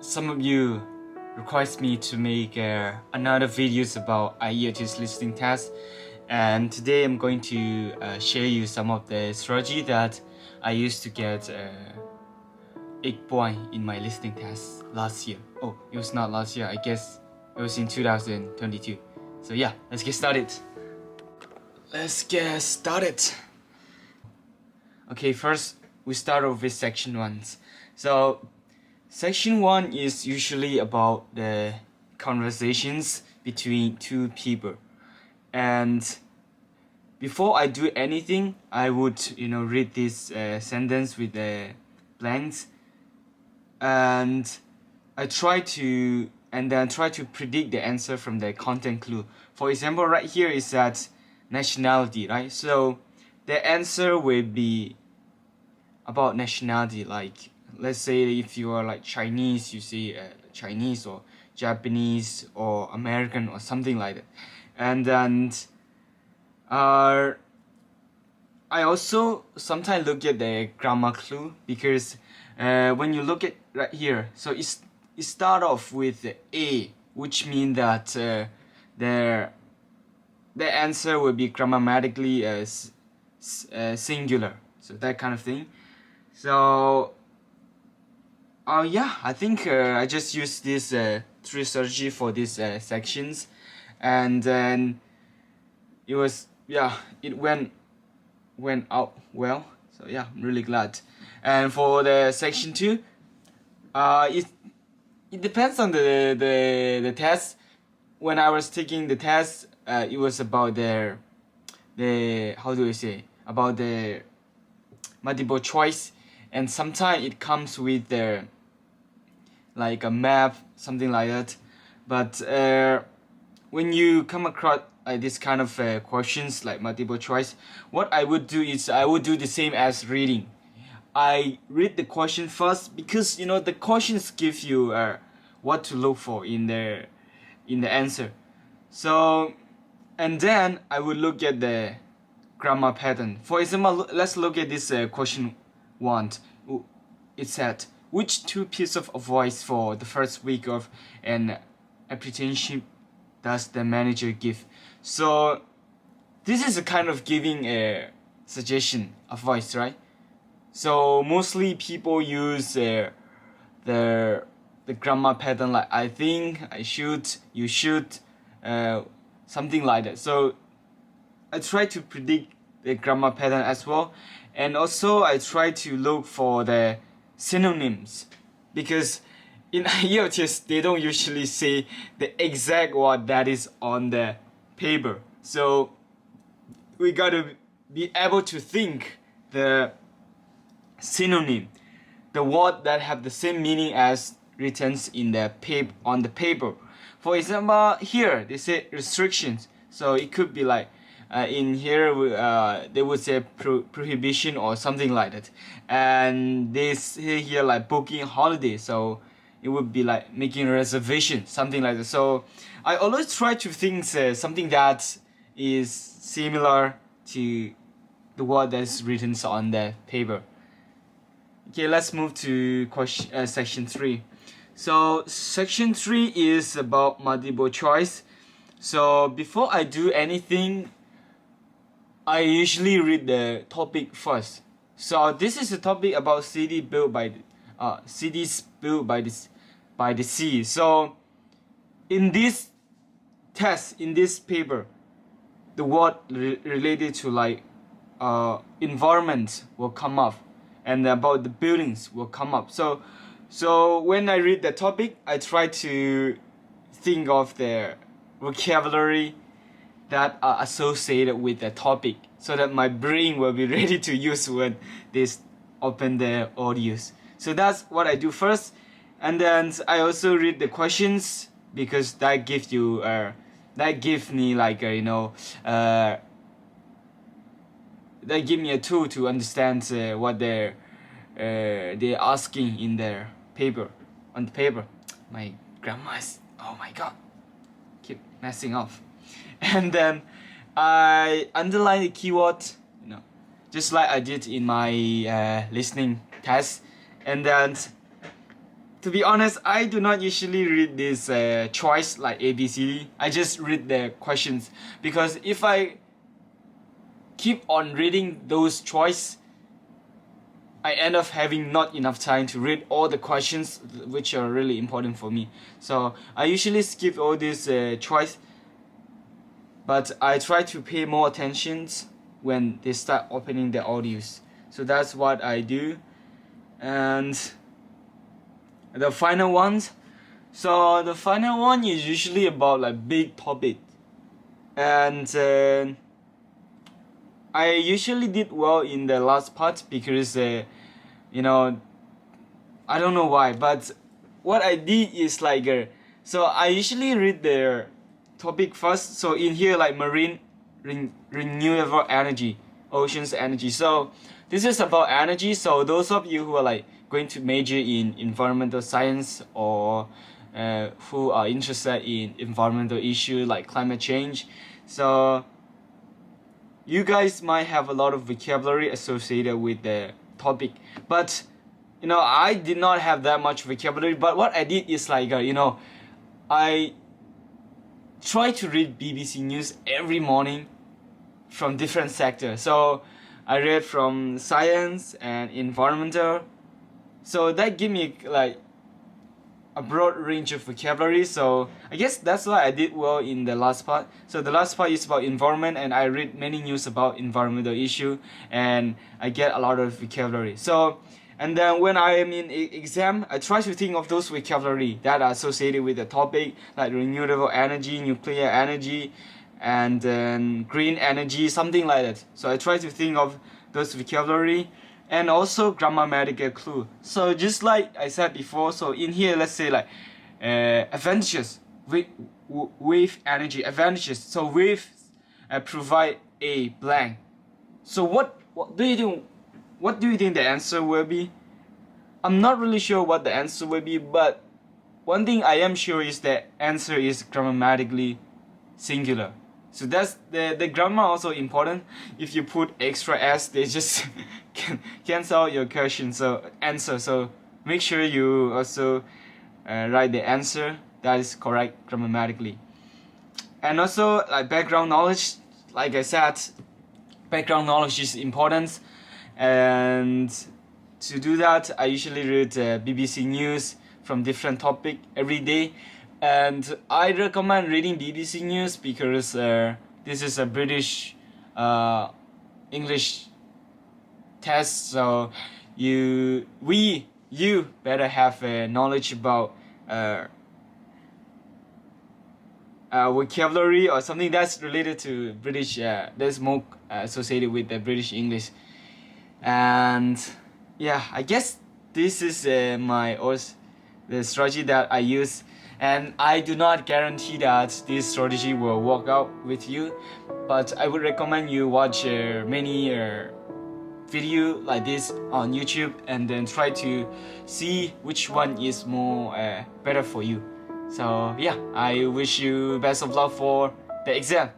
some of you request me to make another videos about IELTS listening test, and today I'm going to share you some of the strategy that I used to get 8 point in my listening test last year. Oh, it was not last year, I guess it was in 2022. So yeah, let's get started. Okay, first we start off with section 1. So section 1 is usually about the conversations between two people, and before I do anything, I would read this sentence with the blanks, and I try to predict the answer from the content clue. For example, right here is that nationality, right? So the answer will be about nationality. Like, let's say if you are like Chinese, you say Chinese or Japanese or American or something like that. And then I also sometimes look at the grammar clue, because when you look at right here, so it start off with the A, which means that the answer will be grammatically singular, so that kind of thing. So yeah, I think I just use this 3 strategy for these sections, and then it went out well. So yeah, I'm really glad. And for the section 2, it depends on the test. When I was taking the test, it was about the how do I say, about the multiple choice, and sometimes it comes with the like a map, something like that. But when you come across this kind of questions like multiple choice, what I would do is I would do the same as reading. I read the question first, because the questions give you what to look for in the answer. So, and then I would look at the grammar pattern. For example, let's look at this question 1. It said, which 2 pieces of advice for the first week of an apprenticeship does the manager give? So this is a kind of giving a suggestion, advice, right? So mostly people use the grammar pattern like I think, I should, you should, something like that. So I try to predict the grammar pattern as well, and also I try to look for the synonyms, because in IELTS they don't usually say the exact word that is on the paper. So we gotta be able to think the synonym, the word that have the same meaning as written in the on the paper. For example, here they say restrictions, so it could be like in here they would say prohibition or something like that, and they say here like booking holiday, so it would be like making a reservation, something like that. So I always try to think something that is similar to the word that's written on the paper. Okay, let's move to section 3. So section 3 is about multiple choice. So before I do anything, I usually read the topic first. So this is a topic about cities built by the sea. So in this test, in this paper, the word related to like environment will come up, and about the buildings will come up. So when I read the topic, I try to think of the vocabulary that are associated with the topic, so that my brain will be ready to use when they open the audios. So that's what I do first, and then I also read the questions, because that gives you that give me like that give me a tool to understand what they're asking in their paper, on the paper. My grammar is, oh my god, keep messing up. And then I underline the keyword, just like I did in my listening test, and then to be honest, I do not usually read this choice like A, B, C, D. I just read the questions, because if I keep on reading those choice, I end up having not enough time to read all the questions which are really important for me. So I usually skip all this choice, but I try to pay more attention when they start opening the audios. So that's what I do. And the final ones. So the final one is usually about like big topic, and I usually did well in the last part because you know, I don't know why, but what I did is like so I usually read the topic first. So in here like marine renewable energy, oceans energy. So this is about energy. So those of you who are like going to major in environmental science, or who are interested in environmental issue like climate change, so you guys might have a lot of vocabulary associated with the topic. But you know, I did not have that much vocabulary. But what I did is like you know, I try to read BBC News every morning from different sectors. So I read from science and environmental. So that gave me like a broad range of vocabulary. So I guess that's why I did well in the last part. So the last part is about environment, and I read many news about environmental issue, and I get a lot of vocabulary. So, and then when I am in exam, I try to think of those vocabulary that are associated with the topic, like renewable energy, nuclear energy, and then green energy, something like that. So I try to think of those vocabulary, and also grammatical clue. So just like I said before, so in here, let's say like advantages with energy, advantages. So with provide a blank. So what do you think? What do you think the answer will be? I'm not really sure what the answer will be, but one thing I am sure is that answer is grammatically singular. So that's the grammar also important. If you put extra s, they just can cancel out your question. So answer. So make sure you also write the answer that is correct grammatically. And also like background knowledge. Like I said, background knowledge is important. And to do that, I usually read BBC News from different topic every day. And I recommend reading BBC News because this is a British English test, so you better have knowledge about vocabulary or something that's related to British. That's more associated with the British English. And yeah, I guess this is the strategy that I use. And I do not guarantee that this strategy will work out with you, but I would recommend you watch many video like this on YouTube, and then try to see which one is more better for you. So yeah, I wish you best of luck for the exam.